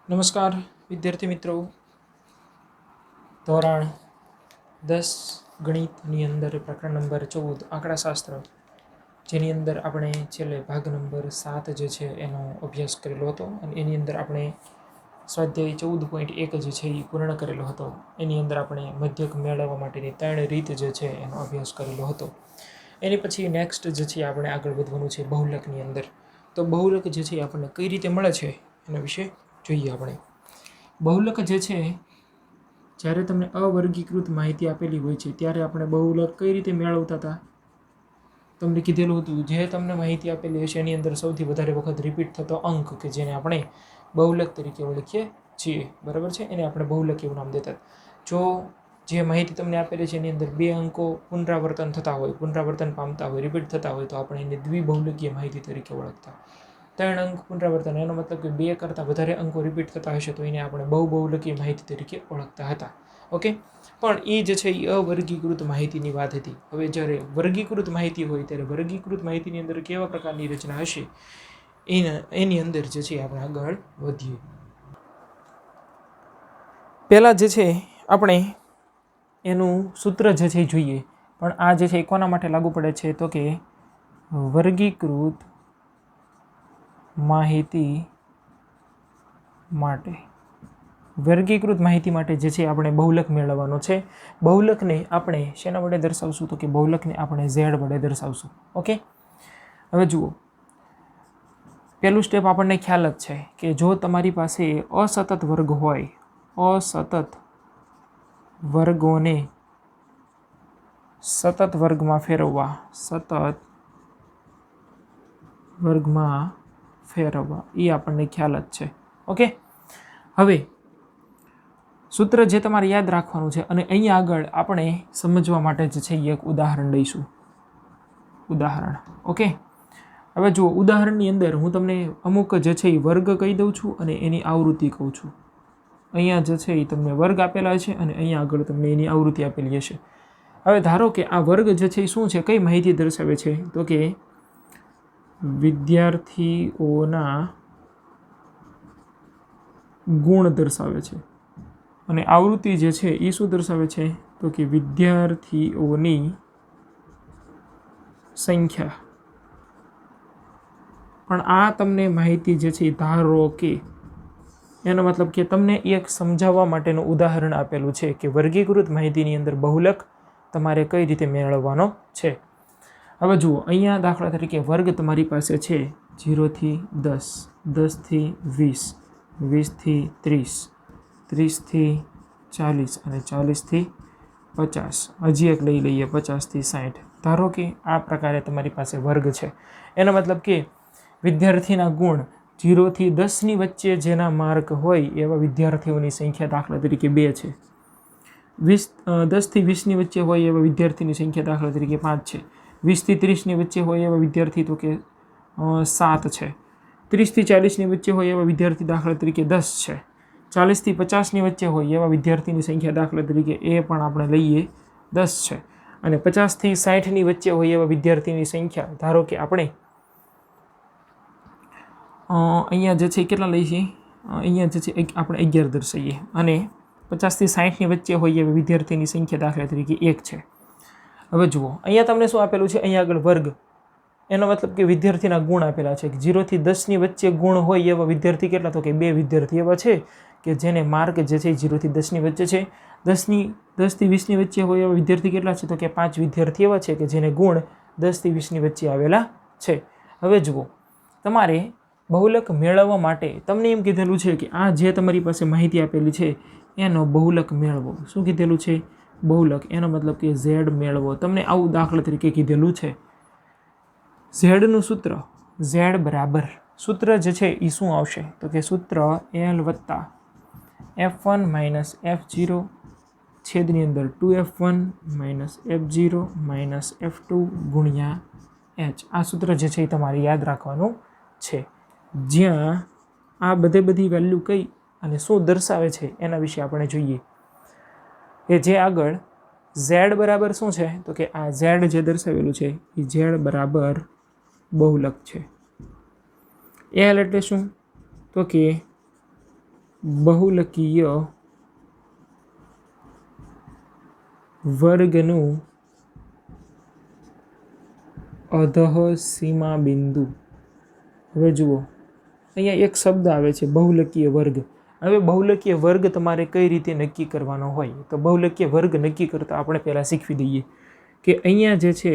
નમસ્કાર વિદ્યાર્થી મિત્રો, ધોરણ 10 ગણિતની અંદર પ્રકરણ નંબર 14 આંકડાશાસ્ત્ર, જેની અંદર આપણે છેલ્લે ભાગ નંબર 7 જે છે એનો અભ્યાસ કરેલો હતો અને એની અંદર આપણે સ્વાધ્યાય 14.1 જે છે એ પૂર્ણ કરેલો હતો. એની અંદર આપણે મધ્યક મેળવવા માટેની 3 રીત જે છે એનો અભ્યાસ કરેલો હતો. એની પછી નેક્સ્ટ જે છે આપણે આગળ વધવાનું છે બહુલકની અંદર. તો બહુલક જે છે આપણને કઈ રીતે મળે છે એના વિશે જોઈએ. આપણે બહુલક જે છે, જ્યારે તમને અવર્ગીકૃત માહિતી આપેલી હોય છે ત્યારે આપણે બહુલક કઈ રીતે મેળવતા હતા તમને કીધેલું હતું. જે તમને માહિતી આપેલી હશે એની અંદર સૌથી વધારે વખત રિપીટ થતો અંક કે જેને આપણે બહુલક તરીકે ઓળખીએ છીએ, બરાબર છે, એને આપણે બહુલક એવું નામ દેતા. જો જે માહિતી તમને આપેલી છે એની અંદર 2 અંકો પુનરાવર્તન થતા હોય, પુનરાવર્તન પામતા હોય, રિપીટ થતા હોય તો આપણે એને દ્વિબહુલકીય માહિતી તરીકે ઓળખતા. 3 અંક પુનરાવર્તન, એનો મતલબ કે 2 કરતાં વધારે અંકો રિપીટ થતા હશે તો એને આપણે બહુબહુલકીય માહિતી તરીકે ઓળખતા હતા. ઓકે, પણ એ જે છે એ અવર્ગીકૃત માહિતીની વાત હતી. હવે જ્યારે વર્ગીકૃત માહિતી હોય ત્યારે વર્ગીકૃત માહિતીની અંદર કેવા પ્રકારની રચના હશે એની અંદર જે છે આપણે આગળ વધીએ. પહેલાં જે છે આપણે એનું સૂત્ર જે છે જોઈએ. પણ આ જે છે કોના માટે લાગુ પડે છે તો કે વર્ગીકૃત માહિતી માટે. વર્ગીકૃત માહિતી માટે જે છે આપણે બહુલક મેળવવાનો છે. બહુલકને આપણે શેના વડે દર્શાવશું તો કે બહુલકને આપણે z વડે દર્શાવશું. ઓકે, હવે જુઓ, પહેલું સ્ટેપ આપણને ખ્યાલ જ છે કે જો તમારી પાસે અસતત વર્ગ હોય, અસતત વર્ગોને સતત વર્ગમાં ફેરવવા, સતત વર્ગમાં ફેરવવા, એ આપણને ખ્યાલ જ છે. ઓકે, હવે સૂત્ર જે તમારે યાદ રાખવાનું છે અને અહીંયા આગળ આપણે સમજવા માટે જે છે એક ઉદાહરણ લઈશું. ઉદાહરણ. ઓકે, હવે જુઓ, ઉદાહરણની અંદર હું તમને અમુક જે છે એ વર્ગ કહી દઉં છું અને એની આવૃત્તિ કહું છું. અહીંયા જે છે એ તમને વર્ગ આપેલા છે અને અહીંયા આગળ તમને એની આવૃત્તિ આપેલી હશે. હવે ધારો કે આ વર્ગ જે છે એ શું છે, કઈ માહિતી દર્શાવે છે તો કે વિદ્યાર્થીઓના ગુણ દર્શાવે છે. અને આવૃત્તિ જે છે એ શું દર્શાવે છે તો કે વિદ્યાર્થીઓની સંખ્યા. પણ આ તમને માહિતી જે છે ધારો કે, એનો મતલબ કે તમને એક સમજાવવા માટેનું ઉદાહરણ આપેલું છે કે વર્ગીકૃત માહિતીની અંદર બહુલક તમારે કઈ રીતે મેળવવાનો છે. હવે જુઓ, અહીંયા દાખલા તરીકે વર્ગ તમારી પાસે છે 0 થી 10, 10 થી 20, 20 થી 30, 30 થી 40 અને 40 થી 50. હજી એક લઈ લઈએ 50 થી 60. ધારો કે આ પ્રકારે તમારી પાસે વર્ગ છે. એનો મતલબ કે વિદ્યાર્થીના ગુણ 0 થી 10ની વચ્ચે જેના માર્ક હોય એવા વિદ્યાર્થીઓની સંખ્યા દાખલા તરીકે 2 છે. 10 થી 20ની વચ્ચે હોય એવા વિદ્યાર્થીની સંખ્યા દાખલા તરીકે 5 છે. 20 થી 30ની વચ્ચે હોય એવા વિદ્યાર્થી તો કે 7 છે. 30 થી 40ની વચ્ચે હોય એવા વિદ્યાર્થી દાખલા તરીકે 10 છે. 40 થી 50ની વચ્ચે હોય એવા વિદ્યાર્થીની સંખ્યા દાખલા તરીકે એ પણ આપણે લઈએ 10 છે. અને 50 થી 60ની વચ્ચે હોય એવા વિદ્યાર્થીની સંખ્યા ધારો કે આપણે અહીંયા જે છે કેટલા લઈએ, અહીંયા જે છે આપણે 11 દર્શાવીએ. અને 50 થી 60ની વચ્ચે હોય એવા વિદ્યાર્થીની સંખ્યા દાખલા તરીકે 1 છે. હવે જુઓ, અહીંયા તમને શું આપેલું છે, અહીંયા આગળ વર્ગ, એનો મતલબ કે વિદ્યાર્થીના ગુણ આપેલા છે. 0 થી 10ની વચ્ચે ગુણ હોય એવા વિદ્યાર્થી કેટલા તો કે 2 વિદ્યાર્થી એવા છે કે જેને માર્ક જે છે 0 થી 10ની વચ્ચે છે. 10 થી 20ની વચ્ચે હોય એવા વિદ્યાર્થી કેટલા છે તો કે 5 વિદ્યાર્થી એવા છે કે જેને ગુણ 10 થી 20ની વચ્ચે આવેલા છે. હવે જુઓ, તમારે બહુલક મેળવવા માટે તમને એમ કીધેલું છે કે આ જે તમારી પાસે માહિતી આપેલી છે એનો બહુલક મેળવો. શું કીધેલું છે? બહુલક. એનો મતલબ કે z મેળવો. તમને આવું દાખલા તરીકે કીધેલું છે. ઝેડનું સૂત્ર, z બરાબર, સૂત્ર જે છે એ શું આવશે તો કે સૂત્ર l વત્તા f1 માઇનસ f0 છેદની અંદર 2f1 minus f0 minus f2 ગુણ્યા h. આ સૂત્ર જે છે એ તમારે યાદ રાખવાનું છે. જ્યાં આ બધી વેલ્યુ કઈ અને શું દર્શાવે છે એના વિશે આપણે જોઈએ. કે જે આગળ z બરાબર શું છે તો કે આ z જે દર્શાવેલું છે એ z બરાબર બહુલક છે. l એટલે શું તો કે બહુલકીય વર્ગનું અધઃ સીમા બિંદુ. હવે જુઓ અહીંયા એક શબ્દ આવે છે બહુલકીય વર્ગ. હવે બહુલકીય વર્ગ તમારે કઈ રીતે નક્કી કરવાનો હોય તો બહુલકીય વર્ગ નક્કી કરતા આપણે પહેલાં શીખવી દઈએ કે અહીંયા જે છે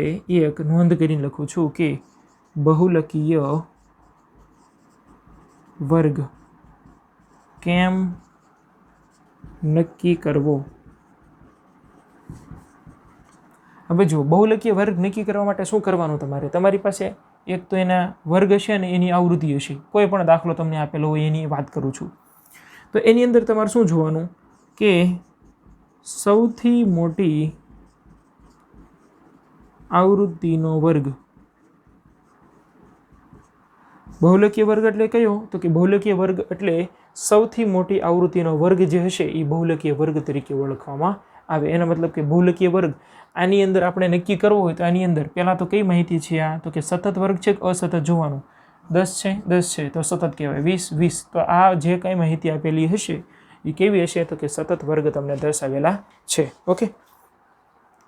એક નોંધ કરીને લખું છું કે બહુલકીય વર્ગ કેમ નક્કી કરવો. હવે જુઓ બહુલકીય વર્ગ નક્કી કરવા માટે શું કરવાનું તમારી પાસે એક તો એના વર્ગ હશે અને એની આવૃત્તિ હશે. કોઈ પણ દાખલો તમને આપેલો હોય એની વાત કરું છું. તો એની અંદર તમારે શું જોવાનું કે સૌથી મોટી આવૃત્તિનો વર્ગ. બહુલકીય વર્ગ એટલે કયો તો કે બહુલકીય વર્ગ એટલે સૌથી મોટી આવૃત્તિનો વર્ગ જે હશે એ બહુલકીય વર્ગ તરીકે ઓળખવામાં આવે. એનો મતલબ કે બહુલકીય વર્ગ આની અંદર આપણે નક્કી કરવો હોય તો આની અંદર પહેલાં તો કઈ માહિતી છે આ તો કે સતત વર્ગ છે કે અસતત જોવાનું. 10 છે 10 છે તો સતત કહેવાય. 20 20 તો આ જે કંઈ માહિતી આપેલી હશે એ કેવી હશે તો કે સતત વર્ગ તમને દર્શાવેલા છે. ઓકે,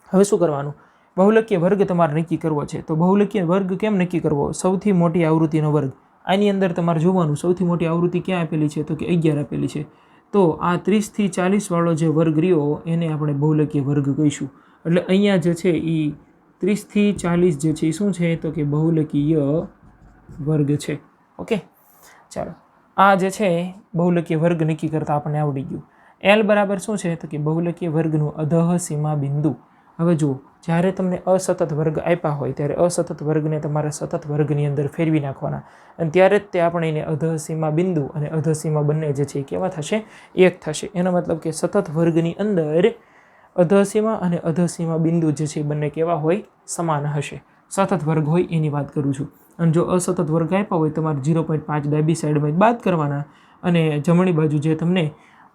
હવે શું કરવાનું બહુલકીય વર્ગ તમારે નક્કી કરવો છે. તો બહુલકીય વર્ગ કેમ નક્કી કરવો સૌથી મોટી આવૃત્તિનો વર્ગ. આની અંદર તમારે જોવાનું સૌથી મોટી આવૃત્તિ ક્યાં આપેલી છે તો કે 11 આપેલી છે. તો આ 30 થી 40 વાળો જે વર્ગ રહ્યો એને આપણે બહુલકીય વર્ગ કહીશું. એટલે અહીંયા જે છે એ 30 થી 40 જે છે એ શું છે તો કે બહુલકીય વર્ગ છે. ઓકે, ચાલો આ જે છે બહુલકીય વર્ગ નક્કી કરતાં આપણને આવડી ગયું. એલ બરાબર શું છે તો કે બહુલકીય વર્ગનું અધઃ સીમા બિંદુ. હવે જુઓ જ્યારે તમને અસતત વર્ગ આપ્યા હોય ત્યારે અસતત વર્ગને તમારે સતત વર્ગની અંદર ફેરવી નાખવાના અને ત્યારે જ તે આપણે એને અધઃ સીમા બિંદુ અને અધઃ સીમા બંને જે છે એ કેવા થશે એક થશે. એનો મતલબ કે સતત વર્ગની અંદર અધઃ સીમા અને અધઃ સીમા બિંદુ જે છે એ બંને કેવા હોય સમાન હશે. સતત વર્ગ હોય એની વાત કરું છું. અને જો અસતત વર્ગ આપ્યા હોય તમારે 0.5 ડાબી સાઈડમાં બાદ કરવાના અને જમણી બાજુ જે તમને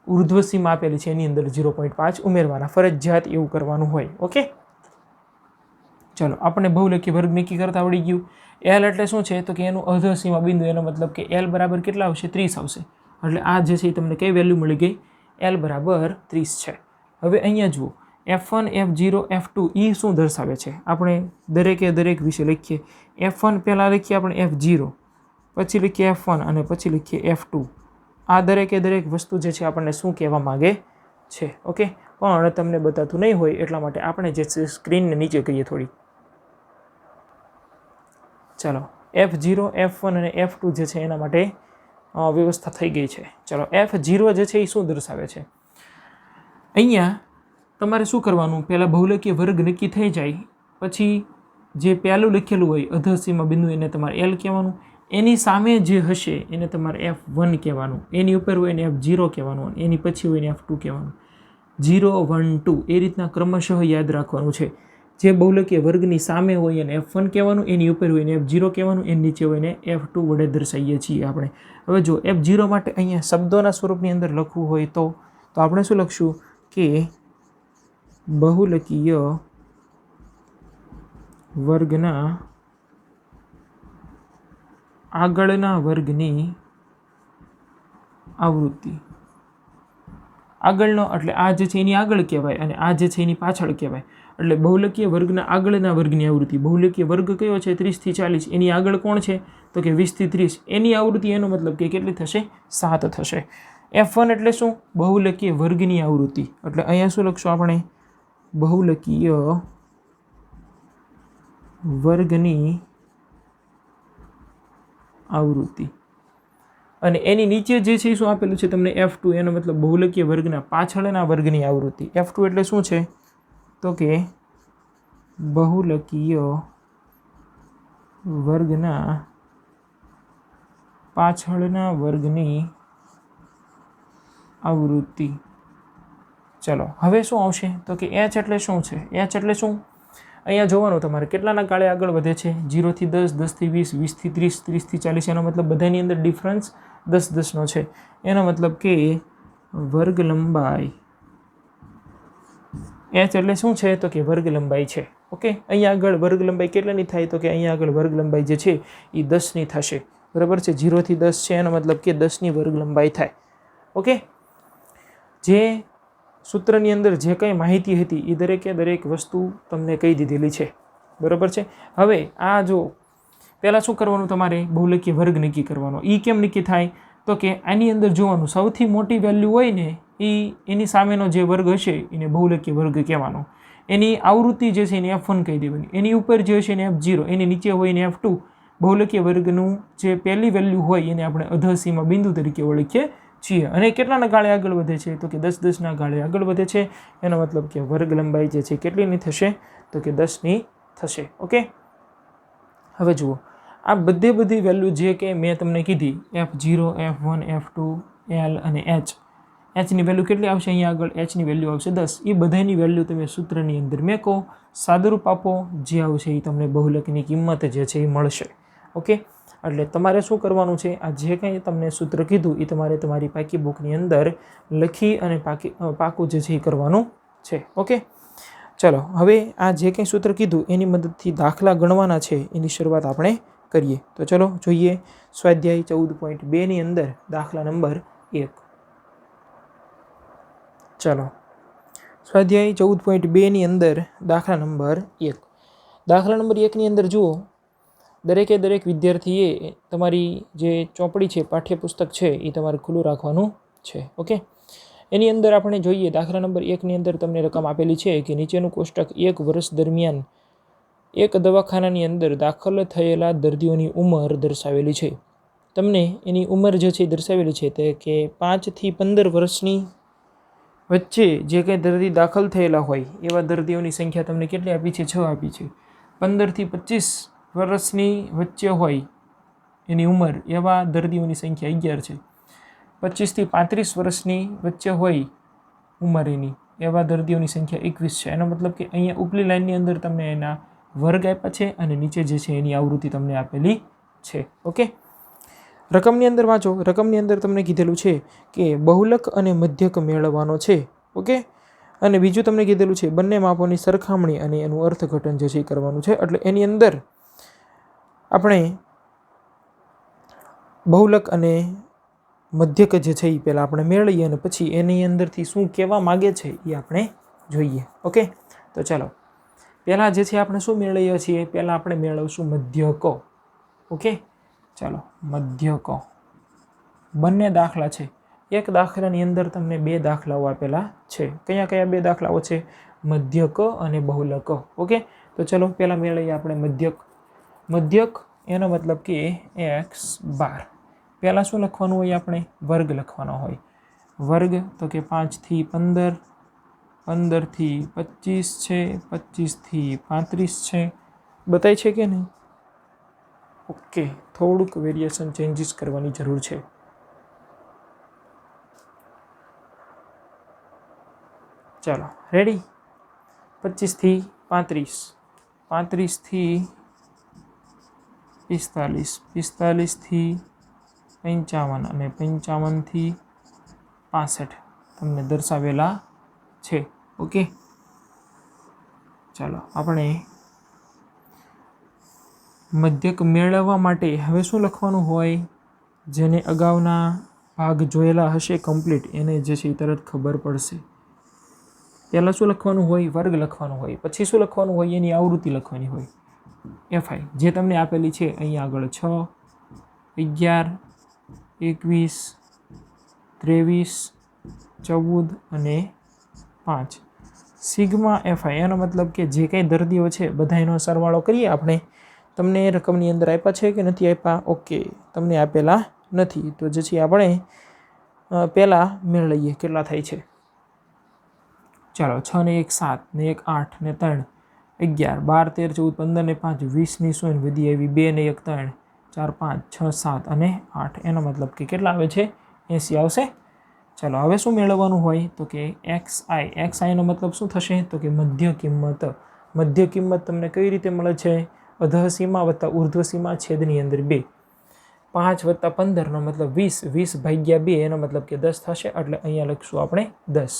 ઉર્ધ્વ સીમા આપેલી છે એની અંદર 0.5 ઉમેરવાના. ફરજિયાત એવું કરવાનું હોય. ઓકે, ચલો આપણે બહુલકીય વર્ગ નક્કી કરતા આવડી ગયું. એલ એટલે શું છે તો કે એનું અધઃ સીમા બિંદુ. એનો મતલબ કે એલ બરાબર કેટલા આવશે 30 આવશે. એટલે આ જે છે એ તમને કઈ વેલ્યુ મળી ગઈ એલ બરાબર 30 છે. હવે અહીંયા જુઓ F1 F0 F2 એ શું દર્શાવે છે આપણે દરેક વિશે લખીએ. F1 પહેલાં લખીએ આપણે F0, પછી લખીએ F1 અને પછી લખીએ F2. આ દરેક વસ્તુ જે છે આપણને શું કહેવા માગે છે. ઓકે, પણ તમને બતાતું નહીં હોય એટલા માટે આપણે જે છે સ્ક્રીનને નીચે કરીએ થોડી. ચાલો F0 F1 અને F2 જે છે એના માટે વ્યવસ્થા થઈ ગઈ છે. ચાલો F0 જે છે એ શું દર્શાવે છે અહીંયા તમારે શું કરવાનું પહેલાં બહુલકીય વર્ગ નક્કી થઈ જાય પછી જે પહેલું લખેલું હોય અધઃ સીમા બિંદુ એને તમારે એલ કહેવાનું. એની સામે જે હશે એને તમારે F1 કહેવાનું. એની ઉપર હોય એને F0 કહેવાનું. એની પછી હોય એને F2 કહેવાનું. 0 1 2 એ રીતના ક્રમશઃ યાદ રાખવાનું છે. જે બહુલકીય વર્ગની સામે હોય એને F1 કહેવાનું, એની ઉપર હોય એને F0 કહેવાનું, એની નીચે હોય એને F2 વડે દર્શાવીએ છીએ આપણે. હવે જો F0 માટે અહીંયા શબ્દોના સ્વરૂપની અંદર લખવું હોય તો આપણે શું લખશું કે બહુલકીય વર્ગના આગળના વર્ગની આવૃત્તિ. આગળનો એટલે આ જે છે એની આગળ કહેવાય અને આ જે છે એની પાછળ કહેવાય. એટલે બહુલકીય વર્ગના આગળના વર્ગની આવૃત્તિ. બહુલકીય વર્ગ કયો છે 30 થી 40. એની આગળ કોણ છે તો કે 20 થી 30. એની આવૃત્તિ એનો મતલબ કે કેટલી થશે 7 થશે. F1 એટલે શું બહુલકીય વર્ગની આવૃત્તિ. એટલે અહીંયા શું લખશું આપણે બહુલકીય વર્ગની આવૃત્તિ. અને એની નીચે જે છે શું આપેલું છે તમને F2. એનો મતલબ બહુલકીય વર્ગના પાછળના વર્ગની આવૃત્તિ. F2 એટલે શું છે તો કે બહુલકીય વર્ગના પાછળના વર્ગની આવૃત્તિ. ચલો હવે શું આવશે તો કે H એટલે શું છે. H એટલે શું અહીંયા જોવાનું તમારે કેટલાના કાળે આગળ વધે છે 0 થી 10, 10 થી 20, 20 થી 30, 30 થી 40. એનો મતલબ બધાની અંદર ડિફરન્સ 10-10નો છે. એનો મતલબ કે વર્ગ લંબાઈ H એટલે શું છે તો કે વર્ગ લંબાઈ છે. ઓકે, અહીંયા આગળ વર્ગ લંબાઈ કેટલાની થાય તો કે અહીંયા આગળ વર્ગ લંબાઈ જે છે એ 10ની થશે. બરાબર છે. 0 થી 10 છે એનો મતલબ કે 10ની વર્ગ લંબાઈ થાય. ઓકે, જે સૂત્રની અંદર જે કંઈ માહિતી હતી એ દરેકે દરેક વસ્તુ તમને કહી દીધેલી છે, બરાબર છે. હવે આ જો પહેલાં શું કરવાનું, તમારે બહુલકીય વર્ગ નક્કી કરવાનો. એ કેમ નક્કી થાય તો કે આની અંદર જોવાનું સૌથી મોટી વેલ્યુ હોય ને એની સામેનો જે વર્ગ હશે એને બહુલકીય વર્ગ કહેવાનો. એની આવૃત્તિ જે છે એને F1 કહી દેવાની, એની ઉપર જે હશે એને F0, એની નીચે હોય એને F2. બહુલકીય વર્ગનું જે પહેલી વેલ્યુ હોય એને આપણે અધસીમા બિંદુ તરીકે ઓળખીએ છીએ. અને કેટલાના ગાળે આગળ વધે છે તો કે 10-10ના ગાળે આગળ વધે છે. એનો મતલબ કે વર્ગ લંબાઈ જે છે કેટલીની થશે તો કે 10ની થશે. ઓકે, હવે જુઓ આ બધી વેલ્યુ જે કે મેં તમને કીધી F0, F1, F2, L અને Hની વેલ્યુ કેટલી આવશે, અહીંયા આગળ Hની વેલ્યુ આવશે 10. એ બધાની વેલ્યુ તમે સૂત્રની અંદર મેકો, સાદુરૂપ આપો, જે આવશે એ તમને બહુલકની કિંમત જે છે એ મળશે. ઓકે, એટલે તમારે શું કરવાનું છે, આ જે કંઈ તમને સૂત્ર કીધું એ તમારે તમારી પાકી બુકની અંદર લખી અને પાકું જે છે એ કરવાનું છે. ઓકે, ચલો હવે આ જે કંઈ સૂત્ર કીધું એની મદદથી દાખલા ગણવાના છે એની શરૂઆત આપણે કરીએ. તો ચલો જોઈએ સ્વાધ્યાય 14.2ની અંદર દાખલા નંબર 1. ચલો સ્વાધ્યાય 14.2ની અંદર દાખલા નંબર 1. દાખલા નંબર 1ની અંદર જુઓ, દરેકે દરેક વિદ્યાર્થીએ તમારી જે ચોપડી છે, પાઠ્યપુસ્તક છે એ તમારે ખુલ્લું રાખવાનું છે. ઓકે, એની અંદર આપણે જોઈએ દાખલા નંબર 1ની અંદર તમને રકમ આપેલી છે કે નીચેનું કોષ્ટક 1 વર્ષ દરમિયાન એક દવાખાનાની અંદર દાખલ થયેલા દર્દીઓની ઉંમર દર્શાવેલી છે. તમને એની ઉંમર જે છે દર્શાવેલી છે તે કે 5 થી 15 વર્ષની વચ્ચે જે કંઈ દર્દી દાખલ થયેલા હોય એવા દર્દીઓની સંખ્યા તમને કેટલી આપી છે? 6 આપી છે. 15 થી 25 વર્ષની વચ્ચે હોય એની ઉંમર એવા દર્દીઓની સંખ્યા 11 છે. 25 થી 35 વર્ષની વચ્ચે હોય ઉંમર એની એવા દર્દીઓની સંખ્યા 21 છે. એનો મતલબ કે અહીંયા ઉપલી લાઇનની અંદર તમને એના વર્ગ આપ્યા છે અને નીચે જે છે એની આવૃત્તિ તમને આપેલી છે. ઓકે, રકમની અંદર વાંચો. રકમની અંદર તમને કીધેલું છે કે બહુલક અને મધ્યક મેળવવાનો છે. ઓકે, અને બીજું તમને કીધેલું છે બંને માપોની સરખામણી અને એનું અર્થઘટન જે છે એ કરવાનું છે. એટલે એની અંદર આપણે બહુલક અને મધ્યક જે છે એ પહેલાં આપણે મેળવીએ અને પછી એની અંદરથી શું કહેવા માગે છે એ આપણે જોઈએ. ઓકે, તો ચાલો પહેલાં જે છે આપણે શું મેળવીએ છીએ, પહેલાં આપણે મેળવશું મધ્યકો. ઓકે, ચાલો મધ્યકો. બંને દાખલા છે. એક દાખલાની અંદર તમને 2 દાખલાઓ આપેલા છે. કયા કયા 2 દાખલાઓ છે? મધ્યક અને બહુલક. ઓકે, તો ચલો પહેલાં મેળવીએ આપણે મધ્યક. મધ્યક એનો મતલબ કે x12. પહેલાં શું લખવાનું હોય? આપણે વર્ગ લખવાનો હોય. વર્ગ તો કે 5 થી 15, 15 થી 25 છે, 25 થી 35 છે. બતાય છે કે નહીં? ઓકે, થોડુંક વેરિએશન ચેન્જીસ કરવાની જરૂર છે. ચાલો રેડી. 25 થી 35, 35 થી 45, 45 થી 55 અને 55 થી 65 તમને દર્શાવેલા છે. ઓકે, ચાલો આપણે મધ્યક મેળવવા માટે હવે શું લખવાનું હોય? જેને અગાઉના ભાગ જોયેલા હશે કમ્પ્લીટ એને જે છે એ તરત ખબર પડશે. પહેલાં શું લખવાનું હોય? વર્ગ લખવાનું હોય. પછી શું લખવાનું હોય? એની આવૃત્તિ લખવાની હોય. FI જે તમને આપેલી છે અહીંયા આગળ 6, 11, 21, 23, 14 અને 5. સિગ્મા FI એનો મતલબ કે જે કંઈ દર્દીઓ છે બધા એનો સરવાળો કરીએ આપણે. તમને રકમની અંદર આપ્યા છે કે નથી આપ્યા? ઓકે, તમને આપેલા નથી. તો જે છે આપણે પહેલાં મેળવીએ કેટલા થાય છે. ચાલો 6 ને 1 7 ને 1 8 ને 3 11, 12, 13, 14, 15 ને 5 20ની શૂન્ય વધી આવી 2 ને 1 3, 4 5 6 7 અને 8. એનો મતલબ કે કેટલા આવે છે? 80 આવશે. ચાલો હવે શું મેળવવાનું હોય તો કે XI નો મતલબ શું થશે તો કે મધ્ય કિંમત. મધ્ય કિંમત તમને કઈ રીતે મળે છે? અધઃસીમા વત્તા ઉર્ધ્વસીમા છેદની અંદર 2. 5 વત્તા 15 નો મતલબ 20, 20 ભાગ્યા 2 એનો મતલબ કે 10 થશે. એટલે અહીંયા લખશું આપણે 10.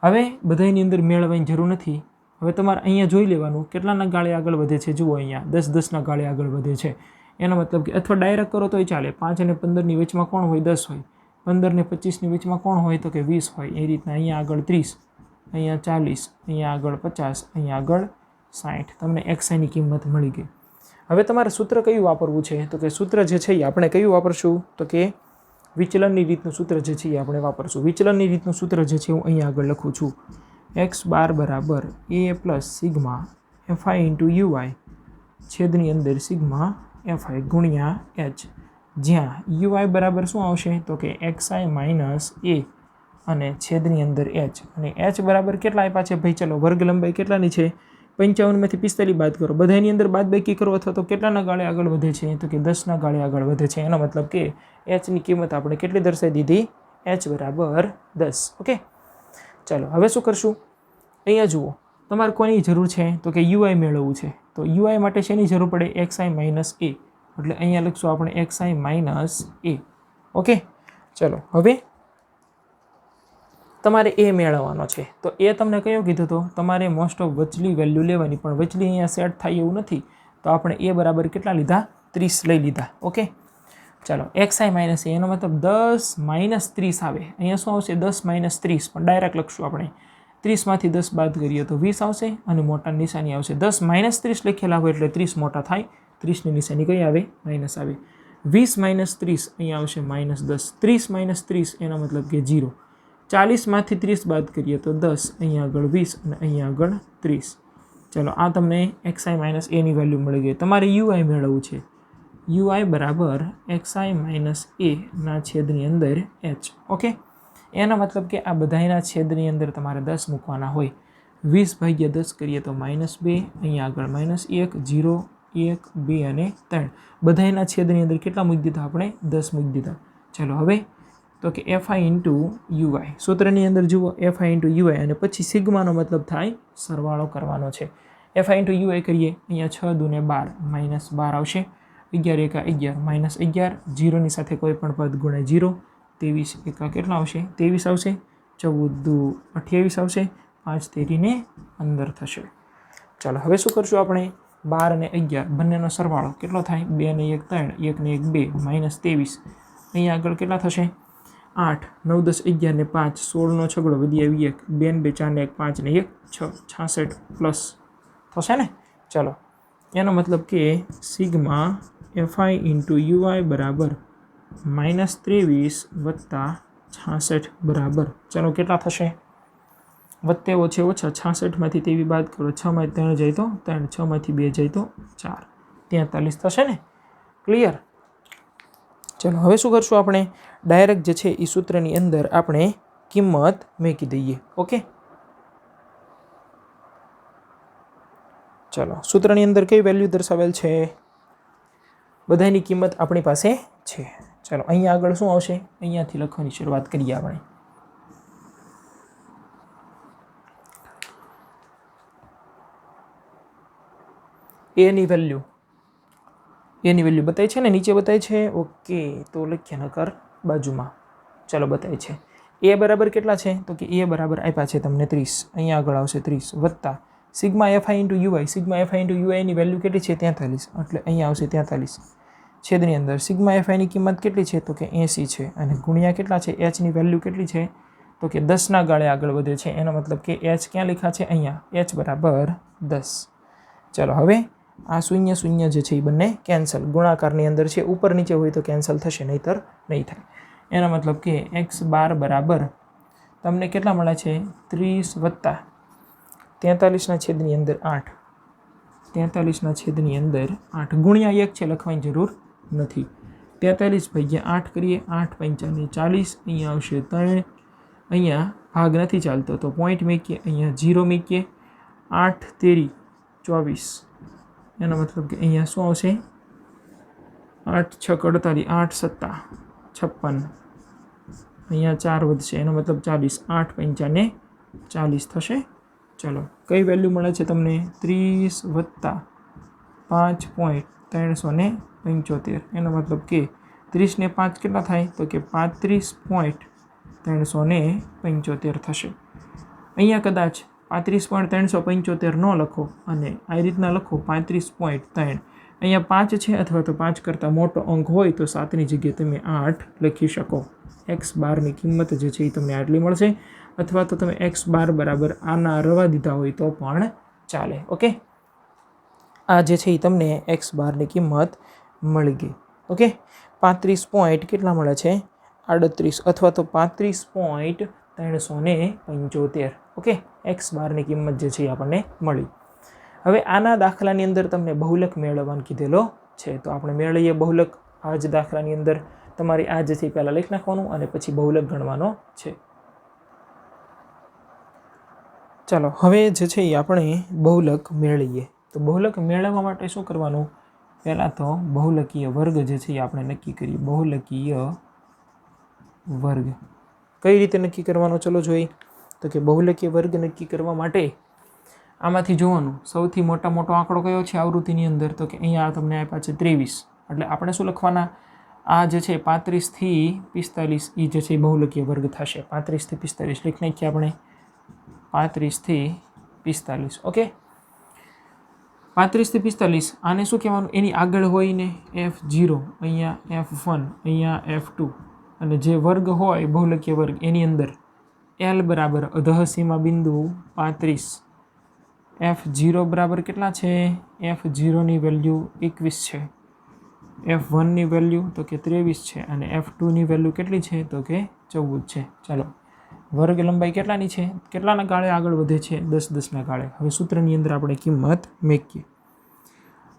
હવે બધાની અંદર મેળવવાની જરૂર નથી. હવે તમારે અહીંયા જોઈ લેવાનું કેટલાના ગાળે આગળ વધે છે. જુઓ અહીંયા 10-10ના ગાળે આગળ વધે છે. એનો મતલબ કે અથવા ડાયરેક્ટ કરો તોય ચાલે. 5 અને 15ની વચમાં કોણ હોય? 10 હોય. 15 ને 25ની વચમાં કોણ હોય તો કે 20 હોય. એ રીતના અહીંયા આગળ 30, અહીંયા 40, અહીંયા આગળ 50, અહીંયા આગળ 60. તમને xi ની કિંમત મળી ગઈ. હવે તમારે સૂત્ર કયું વાપરવું છે તો કે સૂત્ર જે છે એ આપણે કયું વાપરશું તો કે વિચલનની રીતનું સૂત્ર જે છે એ આપણે વાપરશું. વિચલનની રીતનું સૂત્ર જે છે હું અહીંયા આગળ લખું છું. x બાર બરાબર a plus sigma fi into ui છેદની અંદર સિગ્મા fi ગુણ્યા h, જ્યાં ui બરાબર શું આવશે તો કે xi માઇનસ a અને છેદની અંદર h, અને h બરાબર કેટલા આપ્યા છે ભાઈ? ચલો વર્ગ લંબાઈ કેટલાની છે? 55માંથી 45 બાદ કરો, બધાની અંદર બાદબાકી કરો અથવા તો કેટલાના ગાળે આગળ વધે છે તો કે 10ના ગાળે આગળ વધે છે. એનો મતલબ કે h ની કિંમત આપણે કેટલી દર્શાવી દીધી? h બરાબર 10. ઓકે, ચાલો હવે શું કરશું? અહીંયા જુઓ, તમારે કોની જરૂર છે તો કે ui મેળવવું છે. તો ui માટે શેની જરૂર પડે? xi minus a. એટલે અહીંયા લખશું આપણે xi માઇનસ a. ઓકે, ચલો હવે તમારે એ મેળવવાનો છે. તો એ તમને કયો કીધું તો તમારે મોસ્ટ ઓફ વચલી વેલ્યુ લેવાની, પણ વચલી અહીંયા સેટ થાય એવું નથી. તો આપણે એ બરાબર કેટલા લીધા? 30 લઈ લીધા. ઓકે, ચાલો xi માઇનસ એ, એનો મતલબ 10 માઇનસ 30 આવે. અહીંયા શું આવશે? 10 માઇનસ 30, પણ ડાયરેક્ટ લખશું આપણે. 30માંથી 10 બાદ કરીએ તો 20 આવશે અને મોટા નિશાની આવશે. 10 માઇનસ 30 લખેલા હોય એટલે 30 મોટા થાય. 30ની નિશાની કઈ આવે? માઇનસ આવે. 20 માઇનસ 30 અહીંયા આવશે માઇનસ 10. 30 માઇનસ 30 એનો મતલબ કે 0. 40માંથી 30 બાદ કરીએ તો 10, અહીંયા આગળ 20 અને અહીંયા આગળ 30. ચલો આ તમને xi માઇનસ એની વેલ્યુ મળી ગઈ. તમારે ui મેળવવું છે. ui બરાબર xi માઇનસ એ ના છેદની અંદર h. ઓકે, એનો મતલબ કે આ બધાના છેદની અંદર તમારે 10 મૂકવાના હોય. 20 ભાગ્યા 10 કરીએ તો -2, અહીંયા આગળ -1, 0, 1, 2 અને 3. બધાના છેદની અંદર કેટલા મૂકી દીધા? આપણે 10 મૂકી દીધા. ચલો હવે તો કે fi ઇન્ટુ ui, સૂત્રની અંદર જુઓ fi ઇન્ટુ ui અને પછી સિગ્માનો મતલબ થાય સરવાળો કરવાનો છે. fi ઇન્ટુ ui કરીએ, અહીંયા 6 દૂને 12, -12 આવશે. 11 એકા 11, -11, 0ની સાથે કોઈ પણ પદ ગુણે 0. 23 એકા કેટલા આવશે? 23 આવશે. 14 દુ 28 આવશે. 5 તેરીને અંદર થશે. ચાલો હવે શું કરશું આપણે? 12 અને 11 બંનેનો સરવાળો કેટલો થાય? 2 ને 1 3, 1 ને 1 2, -23. અહીંયા આગળ કેટલા થશે? 8, 9, 10, 11 ને 5, 16નો છગડો વધી આવી 1, 2 ને 2 4 ને 1 5 ને 1 6, 66 પ્લસ થશે ને. ચાલો એનો મતલબ કે સિગ્મા fi ઇન્ટુ ui બરાબર -23 વત્તા 66 બરાબર, ચાલો કેટલા થશે? વત્તે ઓછે ઓછા 66માંથી તેવી બાદ કરો, 6માંથી 3 જાય તો 3, 6માંથી 2 જાય તો 4, 43 થશે ને. ક્લિયર? ચલો હવે શું કરશું આપણે? ડાયરેક્ટ જે છે એ સૂત્રની અંદર આપણે કિંમત મૂકી દઈએ. ઓકે, ચલો સૂત્રની અંદર કઈ વેલ્યુ દર્શાવેલ છે? બધાની કિંમત આપણી પાસે છે. ચલો અહીંયા આગળ શું આવશે? અહીંયાથી લખવાની શરૂઆત કરીએ આપણે. એની વેલ્યુ બતાવી છે ને, નીચે બતાવી છે. ઓકે, તો લખીએ નકર બાજુમાં. ચાલો બતાવી છે. એ બરાબર કેટલા છે તો કે એ બરાબર આપ્યા છે તમને 30, અહીંયા આગળ આવશે 30 વત્તા sigma fi into ui. Sigma fi into ui ની વેલ્યુ કેટલી છે? 43, એટલે અહીંયા આવશે 43. છેદની અંદર સિગ્મા fi ની કિંમત કેટલી છે તો કે 80 છે, અને ગુણ્યા કેટલા છે? h ની વેલ્યુ કેટલી છે તો કે 10ના ગાળે આગળ વધે છે. એનો મતલબ કે h ક્યાં લખ્યા છે? અહીંયા. h બરાબર 10. ચાલો હવે આ શૂન્ય શૂન્ય જે છે એ બંને કેન્સલ. ગુણાકારની અંદર છે, ઉપર નીચે હોય તો કેન્સલ થશે, નહીતર નહીં થાય. એનો મતલબ કે x બાર બરાબર તમને કેટલા મળે છે? 30 વત્તા 43ના છેદની અંદર 8, 43ના છેદની અંદર 8 ગુણ્યા 1 છે, લખવાની જરૂર નથી. 43 ભાગ્યા 8 કરીએ, 8 પંચાને 40, અહીંયા આવશે 3, અહીંયા ભાગ નથી ચાલતો તો પોઈન્ટ મૂકીએ, અહીંયા 0 મૂકીએ. 8 તેરી 24, એનો મતલબ કે અહીંયા શું આવશે? 8 6 48, 8 સત્તા 56, અહીંયા 4 વધશે, એનો મતલબ 40. 8 પંચાને 40 થશે. ચલો કઈ વેલ્યુ મળે છે તમને? 30 વત્તા 5.375, એનો મતલબ કે 30 ને 5 કેટલા થાય તો કે 35.375 થશે. અહીંયા કદાચ 35.375 ન લખો અને આ રીતના લખો 35.3. અહીંયા 5 છે અથવા તો 5 કરતાં મોટો અંક હોય તો 7ની જગ્યાએ તમે 8 લખી શકો. એક્સ બારની કિંમત જે છે એ તમને આટલી મળશે, અથવા તો તમે એક્સ બાર બરાબર આના રવા દીધા હોય તો પણ ચાલે. ઓકે, આ જે છે એ તમને એક્સ બારની કિંમત મળી ગઈ. ઓકે, 35 કેટલા મળે છે? 38 અથવા તો 35.375. ઓકે, એક્સ બારની કિંમત જે છે એ આપણને મળી. હવે આના દાખલાની અંદર તમને બહુલક મેળવવાનું કીધેલો છે, તો આપણે મેળવીએ બહુલક. આ જ દાખલાની અંદર તમારે આ જે છે પહેલાં લખી નાખવાનું અને પછી બહુલક ગણવાનો છે. ચાલો હવે જે છે એ આપણે બહુલક મેળવીએ. તો બહુલક મેળવવા માટે શું કરવાનું? પહેલાં તો બહુલકીય વર્ગ જે છે એ આપણે નક્કી કરીએ. બહુલકીય વર્ગ કઈ રીતે નક્કી કરવાનો ચલો જોઈએ. તો કે બહુલકીય વર્ગ નક્કી કરવા માટે આમાંથી જોવાનું સૌથી મોટો આંકડો કયો છે આવૃત્તિની અંદર. તો કે અહીંયા તમને આપ્યા છે 23. એટલે આપણે શું લખવાના? આ જે છે 35 થી 45 એ જે છે બહુલકીય વર્ગ થશે. 35 થી 45 લખી નાખીએ આપણે. 35 થી 45. ઓકે, 35 થી 45 આને શું કહેવાનું? એની આગળ હોય ને F0, અહીંયા F1, અહીંયા F2, અને જે વર્ગ હોય બહુલકીય વર્ગ એની અંદર L બરાબર અધઃ સીમા બિંદુ 35. F0 બરાબર કેટલા છે? F0ની વેલ્યુ 21 છે. F1ની વેલ્યુ તો કે 23 છે અને F2ની વેલ્યુ કેટલી છે? તો કે 14 છે. ચાલો, વર્ગ લંબાઈ કેટલાની છે? કેટલાના ગાળે આગળ વધે છે? 10-10ના ગાળે. હવે સૂત્રની અંદર આપણે કિંમત મૂકીએ.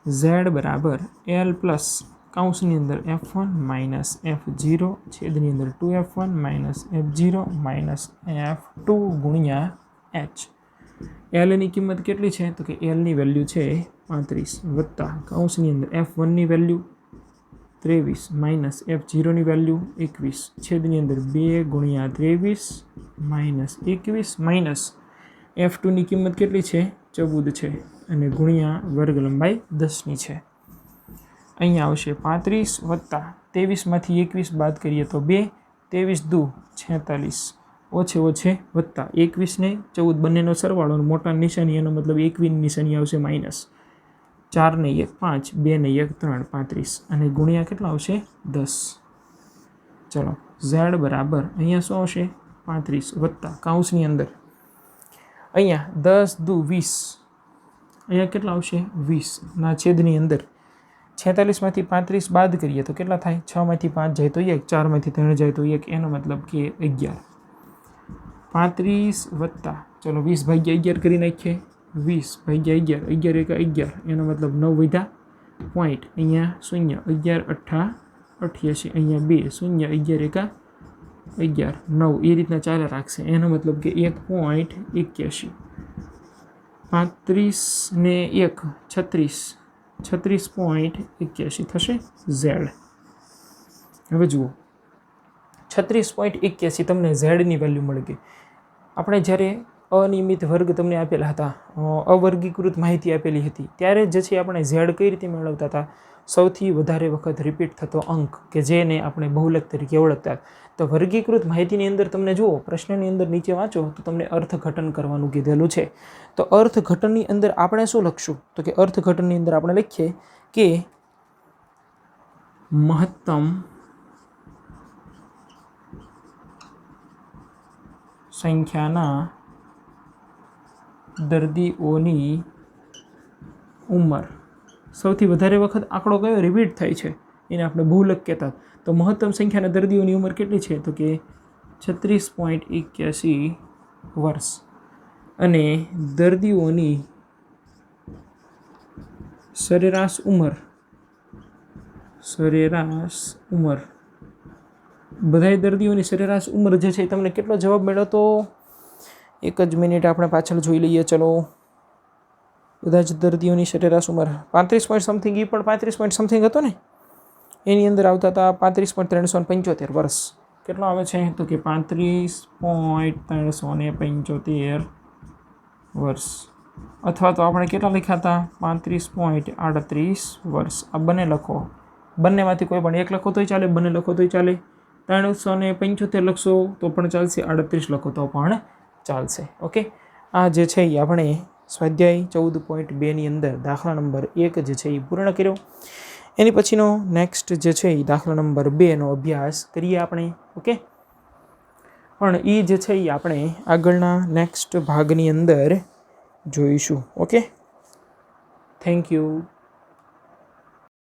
Z બરાબર L પ્લસ કૌંસની અંદર F1 માઇનસ F0 છેદની અંદર 2F1 minus F0 minus F2 ગુણ્યા H. Lની કિંમત કેટલી છે? તો કે Lની વેલ્યુ છે 35 વત્તા કૌંસની અંદર F1ની વેલ્યુ 23 માઇનસ F0ની વેલ્યુ 21 છેદની અંદર 2 ગુણ્યા 23 માઇનસ 21 માઇનસ F2ની કિંમત કેટલી છે? 14 છે અને ગુણ્યા વર્ગ લંબાઈ 10ની છે. અહીંયા આવશે 35 વત્તા 23માંથી 21 બાદ કરીએ તો 2, 23 દુ 46 ઓછે વત્તા 21 ને 14 બંનેનો સરવાળો, મોટા નિશાની એનો મતલબ 21ની નિશાની આવશે માઇનસ. 4 ને 1 5, 2 ને 1 3, 35 અને ગુણ્યા કેટલા આવશે? 10. ચલો, Z બરાબર અહીંયા શું આવશે? 35 વત્તા કૌંસની અંદર અહીંયા 10 દુ 20, અહીંયા કેટલા આવશે? 20 ના છેદની અંદર 46માંથી 35 બાદ કરીએ તો કેટલા થાય? 6માંથી 5 જાય તો 1, 4માંથી 3 જાય તો 1, એનો મતલબ કે 11. 35 વત્તા ચલો 20 ભાગ્યા 11 કરી નાખીએ. 20 ભાગ્યા 11, 11 એકા 11, એનો મતલબ 9 વધ્યા પોઈન્ટ. અહીંયા 0, 11 8 88, અહીંયા 2 0, 11 એકા 11, 9 એ રીતના ચાલે રાખશે. એનો મતલબ કે 1.81. 35 ને 1 36, 36.81 થશે Z. હવે જુઓ 36.81 તમને Zની વેલ્યુ મળી ગઈ. આપણે જ્યારે અનિયમિત વર્ગ તમને આપેલા હતા, અવર્ગીકૃત માહિતી આપેલી હતી, ત્યારે જે છે આપણે Z કઈ રીતે મેળવતા હતા? સૌથી વધારે વખત રિપીટ થતો અંક કે જેને આપણે બહુલક તરીકે ઓળખતા. તો વર્ગીકૃત માહિતીની અંદર તમને જુઓ, પ્રશ્નની અંદર નીચે વાંચો તો તમને અર્થઘટન કરવાનું કીધેલું છે. તો અર્થઘટનની અંદર આપણે શું લખશું? તો કે અર્થઘટનની અંદર આપણે લખીએ કે મહત્તમ સંખ્યાના દર્દીઓની ઉંમર. સૌથી વધારે વખત આંકડો કયો રિપીટ થાય છે એને આપણે બહુલક કહેતા. તો મહત્તમ સંખ્યાના દર્દીઓની ઉંમર કેટલી છે? તો કે 36.81 વર્ષ. અને દર્દીઓની સરેરાશ ઉંમર બધાય દર્દીઓની સરેરાશ ઉંમર જે છે તમને કેટલો જવાબ મળ્યો? તો એક જ મિનિટ આપણે પાછળ જોઈ લઈએ. ચલો, બધા જ દર્દીઓની સરેરાશ ઉંમર 35 પોઈન્ટ સમથિંગ, એ પણ 35 પોઈન્ટ સમથિંગ હતો ને, એની અંદર આવતા હતા 35.375 વર્ષ. કેટલો આવે છે? તો કે 35.375 વર્ષ. અથવા તો આપણે કેટલા લખ્યા હતા? 35.38 વર્ષ. આ બંને લખો, બંનેમાંથી કોઈ પણ એક લખો તોય ચાલે, બંને લખો તોય ચાલે. 375 લખશો તો પણ ચાલશે, 38 લખો તો પણ ચાલશે. ઓકે, આ જે છે એ આપણે સ્વાધ્યાય 14.2ની અંદર દાખલા નંબર 1 જે છે એ પૂર્ણ કર્યો. એની પછીનો નેક્સ્ટ જે છે એ દાખલા નંબર 2નો અભ્યાસ કરીએ આપણે. ઓકે, પણ એ જે છે એ આપણે આગળના નેક્સ્ટ ભાગની અંદર જોઈશું. Okay, thank you.